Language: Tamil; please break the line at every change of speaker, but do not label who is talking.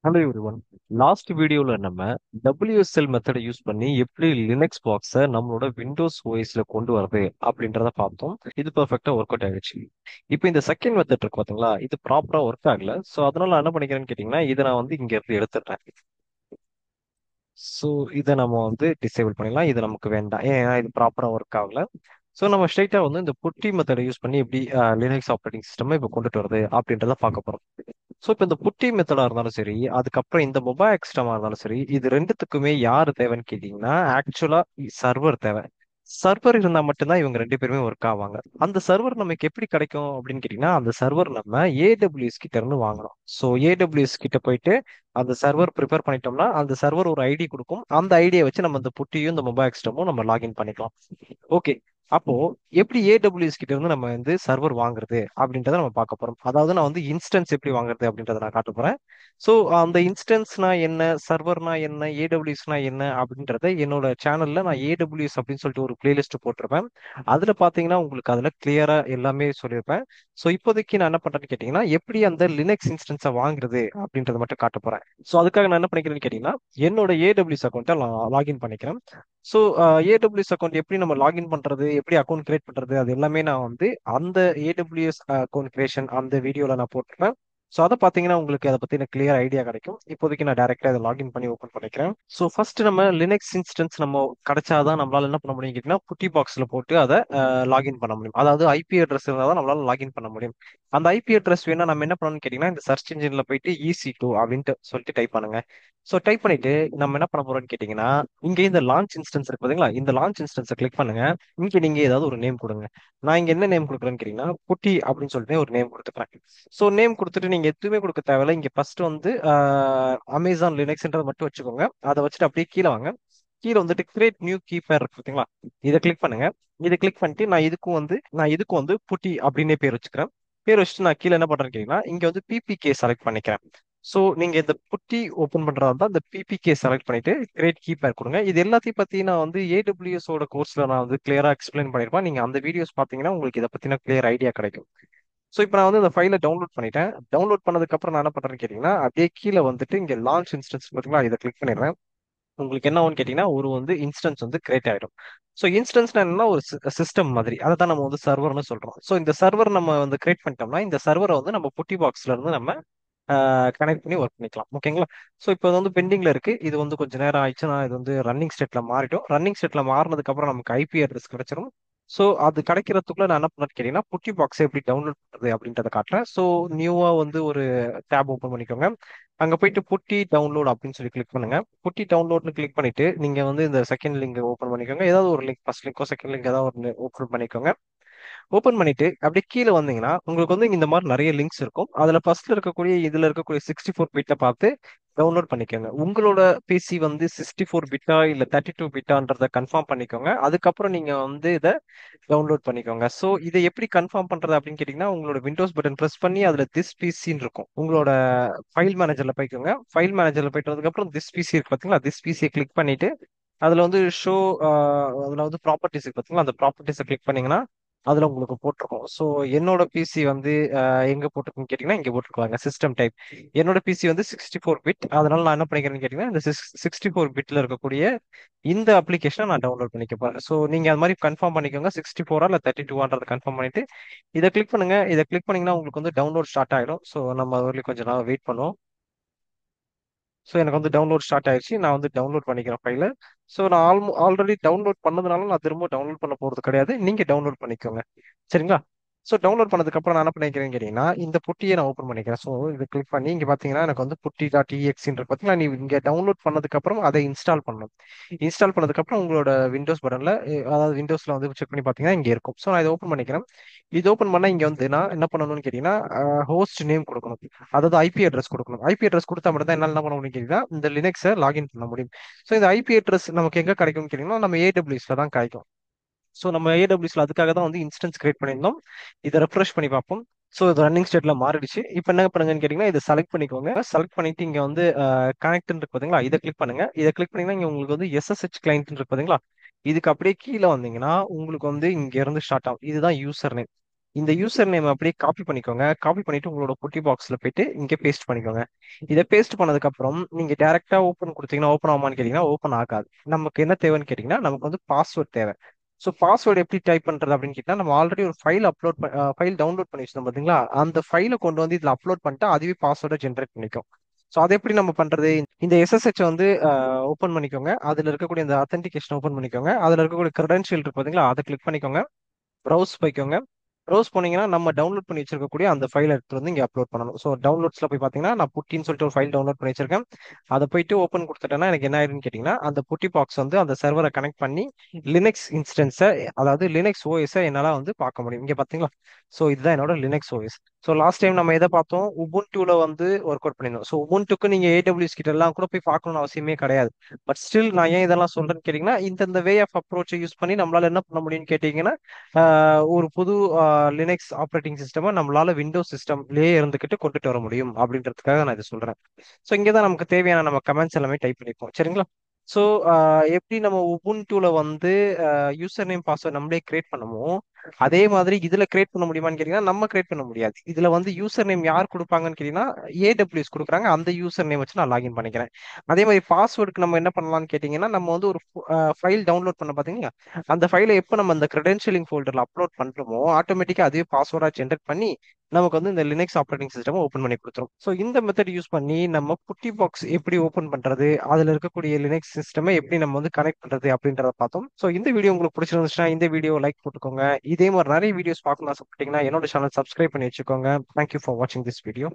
Hello everyone. லாஸ்ட் வீடியோல நம்ம WSL மெத்தடை யூஸ் பண்ணி எப்படி லினக்ஸ் பாக்ஸை நம்மளோட விண்டோஸ் ஓஎஸ்ல கொண்டு வரது அப்படின்றத பார்த்தோம். இது பெர்ஃபெக்ட்டா ஒர்க் அவுட் ஆயிடுச்சு. இப்போ இந்த செகண்ட் மெத்தட் இருக்கு பாத்தீங்களா, இது ப்ராப்பரா ஒர்க் ஆகல. ஸோ அதனால நான் என்ன பண்ணிக்கிறேன்னு கேட்டிங்கன்னா, இதை நான் வந்து இங்க இருந்து எடுத்துடுறேன். ஸோ இதை நம்ம வந்து டிசேபிள் பண்ணிடலாம். இது நமக்கு வேண்டாம், ஏன்னா இது ப்ராப்பரா ஒர்க் ஆகல. ஸோ நம்ம ஸ்ட்ரைட்டா வந்து இந்த புட்டி மெத்தடை யூஸ் பண்ணி எப்படி லினக்ஸ் ஆப்ரேட்டிங் சிஸ்டம் இப்போ கொண்டுட்டு வருது அப்படின்றத பார்க்க போறோம். ஸோ இப்போ இந்த புட்டி மெத்தடா இருந்தாலும் சரி, அதுக்கப்புறம் இந்த மொபைல் எக்ஸ்டமா இருந்தாலும் சரி, இது ரெண்டுத்துக்குமே யார் தேவைன்னு கேட்டீங்கன்னா ஆக்சுவலா சர்வர் தேவை. சர்வர் இருந்தா மட்டும்தான் இவங்க ரெண்டு பேருமே ஒர்க் ஆவாங்க. அந்த சர்வர் நமக்கு எப்படி கிடைக்கும் அப்படின்னு கேட்டீங்கன்னா, அந்த சர்வர் நம்ம ஏடபிள்யூஎஸ் கிட்ட இருந்து வாங்கணும். ஸோ ஏடபிள்யூஎஸ் கிட்ட போயிட்டு அந்த சர்வர் ப்ரிப்பேர் பண்ணிட்டோம்னா அந்த சர்வர் ஒரு ஐடி கொடுக்கும். அந்த ஐடியை வச்சு நம்ம இந்த புட்டியும் இந்த மொபைல் எக்ஸ்டமும் நம்ம லாகின் பண்ணிக்கலாம். ஓகே. அப்போ எப்படி ஏடபிள்யூஎஸ் கிட்ட இருந்து நம்ம வந்து சர்வர் வாங்குறது அப்படின்றத நம்ம பார்க்க போறோம். அதாவது நான் வந்து இன்ஸ்டன்ஸ் எப்படி வாங்குறது அப்படின்றத நான் காட்ட போறேன். ஸோ அந்த இன்ஸ்டன்ஸ்னா என்ன, சர்வர்னா என்ன, ஏடபிள்யூஎஸ்னா என்ன அப்படின்றத என்னோட சேனல்ல நான் ஏடபிள்யூஎஸ் அப்படின்னு சொல்லிட்டு ஒரு பிளேலிஸ்ட் போட்டிருப்பேன். அதுல பாத்தீங்கன்னா உங்களுக்கு அதுல கிளியரா எல்லாமே சொல்லியிருப்பேன். ஸோ இப்போதைக்கு நான் என்ன பண்றேன்னு கேட்டீங்கன்னா, எப்படி அந்த லினக்ஸ் இன்ஸ்டன்ஸை வாங்குறது அப்படின்றத மட்டும் காட்ட போறேன். ஸோ அதுக்காக நான் என்ன பண்ணிக்கிறேன்னு கேட்டீங்கன்னா, என்னோட ஏடபிள்யூஎஸ் அக்கௌண்ட்டை லாகின் பண்ணிக்கிறேன். ஸோ ஏடபிள்யூஎஸ் அக்கௌண்ட் எப்படி நம்ம லாகின் பண்றது, எப்படி அக்கௌண்ட் கிரியேட் பண்றது, அது எல்லாமே நான் வந்து அந்த ஏடபிள்யூஎஸ் அக்கௌண்ட் கிரியேஷன் அந்த வீடியோல நான் போட்டிருப்பேன். ஸோ அதை பார்த்தீங்கன்னா உங்களுக்கு அதை பத்தின கிளியர் ஐடியா கிடைக்கும். இப்போதைக்கு நான் டேரக்டா அதை லாகின் பண்ணி ஓப்பன் பண்ணிக்கிறேன். ஸோ ஃபர்ஸ்ட் நம்ம லினக்ஸ் இன்ஸ்டன்ஸ் நம்ம கிடைச்சாதான் நம்மளால என்ன பண்ண முடியும் கேட்டீங்கன்னா, குட்டி பாக்ஸ்ல போட்டு அதை லாகின் பண்ண முடியும். அதாவது ஐபி அட்ரஸ் இருந்தால் தான் நம்மளால லாகின் பண்ண முடியும். அந்த ஐபி அட்ரஸ் வேணா நம்ம என்ன பண்ணணும்னு கேட்டீங்கன்னா, இந்த சர்ச் இன்ஜின்ல போயிட்டு EC2 அப்படின்ட்டு சொல்லிட்டு டைப் பண்ணுங்க. ஸோ டைப் பண்ணிட்டு நம்ம என்ன பண்ண போறோம்னு கேட்டீங்கன்னா, இங்க இந்த லான்ச் இன்ஸ்டன்ஸ் இருக்கு பாத்தீங்களா, இந்த லான்ச் இன்ஸ்டன்ஸை கிளிக் பண்ணுங்க. இங்க நீங்க ஏதாவது ஒரு நேம் கொடுங்க. நான் இங்க என்ன நேம் கொடுக்குறேன்னு கேட்டீங்கன்னா, குட்டி அப்படின்னு சொல்லிட்டு ஒரு நேம் கொடுத்துக்கிறேன். ஸோ நேம் கொடுத்துட்டு நீங்க எதுவுமே கொடுக்க தேவையில்ல. இங்க ஃபர்ஸ்ட் வந்து அமேசான் லினக்ஸ்ன்றதை மட்டும் வச்சுக்கோங்க. அதை வச்சுட்டு அப்படியே கீழே வாங்க. கீழே வந்துட்டு கிரியேட் நியூ கீ பேர் இருக்கு பாத்தீங்களா, இதை கிளிக் பண்ணுங்க. இதை கிளிக் பண்ணிட்டு நான் இதுக்கும் வந்து புட்டி அப்படின்னே பேர் வச்சுக்கிறேன். பேர் வச்சுட்டு நான் கீழே என்ன பண்றேன்னு கேட்டீங்கன்னா, இங்க வந்து பிபிகே செலக்ட் பண்ணிக்கிறேன். ஸோ நீங்க இந்த புட்டி ஓப்பன் பண்றதா இருந்தா இந்த பிபிகே செலக்ட் பண்ணிட்டு கிரியேட் கீ பேர் கொடுங்க. இது எல்லாத்தையும் பத்தி நான் வந்து ஏடபிள்யூஎஸ் ஓட கோர்ஸ்ல நான் வந்து கிளியரா எக்ஸ்பிளைன் பண்ணிருப்பேன். நீங்க அந்த வீடியோஸ் பாத்தீங்கன்னா உங்களுக்கு இதை பத்தின கிளியர் ஐடியா கிடைக்கும். ஸோ இப்போ நான் வந்து இந்த ஃபைலை டவுன்லோட் பண்ணிட்டேன். டவுன்லோட் பண்ணதுக்கு அப்புறம் நான் என்ன பண்றேன்னு கேட்டீங்கன்னா, அப்படியே கீழே வந்துட்டு இங்க லான்ச் இன்ஸ்டன்ஸ் பாத்தீங்களா, இதை கிளிக் பண்ணிடுறேன். உங்களுக்கு என்ன ஆகும்னு கேட்டீங்கன்னா, ஒரு வந்து இன்ஸ்டன்ஸ் வந்து கிரியேட் ஆயிடும். ஸோ இன்ஸ்டன்ஸ்னா என்னன்னா ஒரு சிஸ்டம் மாதிரி, அதை தான் நம்ம வந்து சர்வர்னு சொல்றோம். ஸோ இந்த சர்வர் நம்ம வந்து கிரியேட் பண்ணிட்டோம்னா இந்த சர்வரை வந்து நம்ம புட்டி பாக்ஸ்ல இருந்து நம்ம கனெக்ட் பண்ணி ஒர்க் பண்ணிக்கலாம். ஓகேங்களா? ஸோ இப்போ இது வந்து பெண்டிங்ல இருக்கு. இது வந்து கொஞ்ச நேரம் ஆயிடுச்சுன்னா இது வந்து ரன்னிங் ஸ்டேட்ல மாறிடும். ரன்னிங் ஸ்டேட்ல மாறினதுக்கு அப்புறம் நமக்கு ஐபி அட்ரஸ் கிடைச்சிரும். ஸோ அது கிடைக்கிறதுக்குள்ள நான் என்ன பண்ணேன்னு கேட்டீங்கன்னா, புட்டி பாக்ஸை எப்படி டவுன்லோட் பண்றது அப்படின்றத காட்டுறேன். ஸோ நியூவா வந்து ஒரு டேப் ஓப்பன் பண்ணிக்கோங்க. அங்க போயிட்டு புட்டி டவுன்லோட் அப்படின்னு சொல்லி கிளிக் பண்ணுங்க. புட்டி டவுன்லோட்னு கிளிக் பண்ணிட்டு நீங்க வந்து இந்த செகண்ட் லிங்க் ஓப்பன் பண்ணிக்கோங்க. ஏதாவது ஒரு லிங்க், ஃபர்ஸ்ட் லிங்கோ செகண்ட் லிங்க் ஏதாவது ஒரு ஓப்பன் பண்ணிக்கோங்க. ஓப்பன் பண்ணிட்டு அப்படியே கீழே வந்தீங்கன்னா உங்களுக்கு வந்து இந்த மாதிரி நிறைய லிங்க்ஸ் இருக்கும். அதுல ஃபர்ஸ்ட்ல இருக்கக்கூடிய இதுல இருக்கக்கூடிய 64 பிட்டை பார்த்து டவுன்லோட் பண்ணிக்கோங்க. உங்களோட பிசி வந்து 64 பிட்டா இல்ல 32 பிட்டான்றத கன்ஃபார்ம் பண்ணிக்கோங்க. அதுக்கப்புறம் நீங்க வந்து இதை டவுன்லோட் பண்ணிக்கோங்க. ஸோ இதை எப்படி கன்ஃபார்ம் பண்றது அப்படின்னு கேட்டீங்கன்னா, உங்களோட விண்டோஸ் பட்டன் ப்ரெஸ் பண்ணி அதுல திஸ் பிசின்னு இருக்கும். உங்களோட ஃபைல் மேனேஜர்ல போய்க்கோங்க. ஃபைல் மேனேஜர்ல போயிட்டு வந்ததுக்கப்புறம் திஸ் பிசி இருக்கு பார்த்தீங்களா, திஸ் பிசியை கிளிக் பண்ணிட்டு அதுல வந்து ஷோ அதுல வந்து ப்ராப்பர்ட்டிஸ் இருக்கு பார்த்தீங்களா, அந்த ப்ராப்பர்ட்டிஸை கிளிக் பண்ணீங்கன்னா அதுல உங்களுக்கு போட்டிருக்கும். ஸோ என்னோட பிசி வந்து எங்க போட்டிருக்குன்னு கேட்டீங்கன்னா, இங்க போட்டிருக்காங்க சிஸ்டம் டைப். என்னோட பிசி வந்து 64 பிட். அதனால நான் என்ன பண்ணிக்கிறேன்னு கேட்டீங்கன்னா, இந்த 64 பிட்ல இருக்கக்கூடிய இந்த அப்ளிகேஷனை நான் டவுன்லோட் பண்ணிக்க போறேன். ஸோ நீங்க அது மாதிரி கன்ஃபார்ம் பண்ணிக்கோங்க, 64 இல்ல 32 கன்ஃபார்ம் பண்ணிட்டு இதை கிளிக் பண்ணுங்க. இதை கிளிக் பண்ணீங்கன்னா உங்களுக்கு வந்து டவுன்லோட் ஸ்டார்ட் ஆயிடும். ஸோ நம்ம அது வரைக்கும் கொஞ்சம் நேரம் வெயிட் பண்ணுவோம். ஸோ எனக்கு வந்து டவுன்லோட் ஸ்டார்ட் ஆயிடுச்சு. நான் வந்து டவுன்லோட் பண்ணிக்கிறேன் ஃபைலை. ஸோ நான் ஆல்ரெடி டவுன்லோட் பண்ணதுனால நான் திரும்ப டவுன்லோட் பண்ண போறது கிடையாது. நீங்க டவுன்லோட் பண்ணிக்கோங்க. சரிங்களா? ஸோ டவுன்லோட் பண்ணதுக்கு அப்புறம் நான் என்ன பண்ணிக்கிறேன்னு கேட்டீங்கன்னா, இந்த புட்டியை நான் ஓப்பன் பண்ணிக்கிறேன். ஸோ இதை கிளிக் பண்ணி இங்க பாத்தீங்கன்னா எனக்கு வந்து புட்டி டாட் இஎக்ஸின்னு பார்த்தீங்கன்னா, நீ இங்க டவுன்லோட் பண்ணதுக்கு அப்புறம் அதை இன்ஸ்டால் பண்ணணும். இன்ஸ்டால் பண்ணதுக்கு அப்புறம் உங்களோட விண்டோஸ் பட்டன்ல, அதாவது விண்டோஸ்ல வந்து செக் பண்ணி பாத்தீங்கன்னா இங்க இருக்கும். ஸோ நான் இதை ஓப்பன் பண்ணிக்கிறேன். இது ஓப்பன் பண்ணா இங்க வந்து நான் என்ன பண்ணணும்னு கேட்டீங்கன்னா, ஹோஸ்ட் நேம் கொடுக்கணும். அதாவது ஐபி அட்ரஸ் கொடுக்கணும். ஐபி அட்ரஸ் கொடுத்தா மட்டும் தான் என்னால என்ன பண்ண முடியும் கேட்டீங்கன்னா, இந்த லினக்ஸை லாகின் பண்ண முடியும். ஸோ இந்த ஐபி அட்ரஸ் நமக்கு எங்க கிடைக்கும்னு கேட்டீங்கன்னா, நம்ம ஏடபிள்யூஸ்ல தான் கிடைக்கும். ஸோ நம்ம ஏடபிள்யூஸ்ல அதுக்காக தான் வந்து இன்ஸ்டன்ஸ் கிரியேட் பண்ணியிருந்தோம். இதை ரெஃப்ரெஷ் பண்ணி பார்ப்போம். ஸோ இது ரன்னிங் ஸ்டேட்ல மாறிடுச்சு. இப்போ என்ன பண்ணுங்கன்னு கேட்டீங்கன்னா, இதை செலக்ட் பண்ணிக்கோங்க. செலக்ட் பண்ணிட்டு இங்க வந்து கனெக்ட் இருக்கு பாத்தீங்களா, இதை கிளிக் பண்ணுங்க. இதை கிளிக் பண்ணீங்கன்னா இங்க உங்களுக்கு வந்து SSH கிளைண்ட் இருக்கு பாத்தீங்களா, இதுக்கு அப்படியே கீழே வந்தீங்கன்னா உங்களுக்கு வந்து இங்க இருந்து ஸ்டார்ட் ஆகும். இதுதான் யூசர் நேம். இந்த யூசர் நேம் அப்படியே காப்பி பண்ணிக்கோங்க. காப்பி பண்ணிட்டு உங்களோட புட்டி பாக்ஸ்ல போயிட்டு இங்க பேஸ்ட் பண்ணிக்கோங்க. இதை பேஸ்ட் பண்ணதுக்கு அப்புறம் நீங்க டைரக்டா ஓப்பன் கொடுத்தீங்கன்னா ஓப்பன் ஆகுமான்னு கேட்டீங்கன்னா ஓப்பன் ஆகாது. நமக்கு என்ன தேவைன்னு கேட்டீங்கன்னா நமக்கு வந்து பாஸ்வேர்ட் தேவை. ஸோ பாஸ்வேர்டு எப்படி டைப் பண்றது அப்படின்னு கேட்டீங்கன்னா நம்ம ஆல்ரெடி ஒரு ஃபைல் டவுன்லோட் பண்ணி வச்சிருந்தோம் பாத்தீங்களா, அந்த ஃபைலை கொண்டு வந்து இதுல அப்லோட் பண்ணிட்டு அதுவே பாஸ்வேர்டை ஜென்ரேட் பண்ணிக்கும். ஸோ அதை எப்படி நம்ம பண்றது? இந்த எஸ்எஸ்ஹெச் வந்து ஓப்பன் பண்ணிக்கோங்க. அதுல இருக்கக்கூடிய இந்த அத்தன்டிகேஷன் ஓப்பன் பண்ணிக்கோங்க. அதுல இருக்கக்கூடிய கிரெடென்ஷியல் இருக்கு பாத்தீங்களா, அதை கிளிக் பண்ணிக்கோங்க. ப்ரௌஸ் போய்க்கோங்க. ப்ரௌஸ் போனீங்கன்னா நம்ம டவுன்லோட் பண்ணி வச்சிருக்கக்கூடிய அந்த ஃபைல் எடுத்து வந்து இங்க அப்லோட் பண்ணணும். ஸோ டவுன்லோட்ஸ்ல போய் பார்த்தீங்கன்னா நான் புட்டின்னு சொல்லிட்டு ஒரு ஃபைல் டவுன்லோட் பண்ணி வச்சிருக்கேன். அதை போயிட்டு ஓப்பன் கொடுத்துட்டேன்னா எனக்கு என்ன ஆயிருன்னு கேட்டிங்கன்னா அந்த புட்டி பாக்ஸ் வந்து அந்த சர்வரை கனெக்ட் பண்ணி லினக்ஸ் இன்ஸ்டன்ஸை, அதாவது லினக்ஸ் ஓஎஸை என்னால் வந்து பார்க்க முடியும். இங்கே பார்த்தீங்களா, ஸோ இதுதான் என்னோட Linux OS. So last time நம்ம எதை பார்த்தோம், உபுண்டுல வந்து ஒர்க் அவுட் பண்ணியிருந்தோம். ஸோ உபுண்டுக்கு நீங்கள் ஏடபிள்யூஎஸ் கிட்ட எல்லாம் கூட போய் பார்க்கணும்னு அவசியமே கிடையாது. பட் ஸ்டில் நான் ஏன் இதெல்லாம் சொல்றேன்னு கேட்டிங்கன்னா இந்த வே ஆஃப் அப்ரோச்சை யூஸ் பண்ணி நம்மளால என்ன பண்ண முடியும்னு கேட்டிங்கன்னா ஒரு புது லினக்ஸ் ஆப்ரேட்டிங் சிஸ்டமை நம்மளால விண்டோஸ் சிஸ்டம்லயே இருந்துகிட்டு கொண்டுட்டு வர முடியும் அப்படின்றதுக்காக நான் இதை சொல்றேன். ஸோ இங்கே தான் நமக்கு தேவையான நம்ம கமெண்ட்ஸ் எல்லாமே டைப் பண்ணிப்போம், சரிங்களா? ஸோ எப்படி நம்ம உபுண்டுல வந்து யூசர் நேம் பாஸ்வேர்ட் நம்மளே கிரியேட் பண்ணமோ அதே மாதிரி இதுல கிரியேட் பண்ண முடியுமான்னு கேட்டீங்கன்னா நம்ம கிரியேட் பண்ண முடியாது. இதுல வந்து யூசர் நேம் யார் கொடுப்பாங்கன்னு கேட்டீங்கன்னா ஏடபிள்யூஎஸ் கொடுக்குறாங்க. அந்த யூசர் நேம் வச்சு நான் லாகின் பண்ணிக்கிறேன். அதே மாதிரி பாஸ்வேர்டுக்கு நம்ம என்ன பண்ணலாம்னு கேட்டீங்கன்னா நம்ம வந்து ஒரு ஃபைல் டவுன்லோட் பண்ண பாத்தீங்களா, அந்த ஃபைலை எப்போ நம்ம அந்த கிரெடென்ஷியலிங் ஃபோல்டர்ல அப்லோட் பண்றோமோ ஆட்டோமேட்டிக்கா அதுவே பாஸ்வேர்டா ஜென்ரேட் பண்ணி நமக்கு வந்து இந்த லினக்ஸ் ஆப்ரேட்டிங் சிஸ்டம் ஓப்பன் பண்ணி கொடுத்துரும். ஸோ இந்த மெத்தட் யூஸ் பண்ணி நம்ம புட்டி பாக்ஸ் எப்படி ஓப்பன் பண்றது, அதுல இருக்கக்கூடிய லினக்ஸ் சிஸ்டமை எப்படி நம்ம வந்து கனெக்ட் பண்றது அப்படின்றத பார்த்தோம். ஸோ இந்த வீடியோ உங்களுக்கு பிடிச்சிருந்துச்சுன்னா இந்த வீடியோ லைக் போட்டுக்கோங்க. இதே மாதிரி நிறைய வீடியோஸ் பார்க்கணும்னு ஆசைப்பட்டீங்கன்னா என்னோட சேனல் சப்ஸ்கிரைப் பண்ணி வச்சுக்கோங்க. தேங்க்யூ ஃபார் வாட்சிங் திஸ் வீடியோ.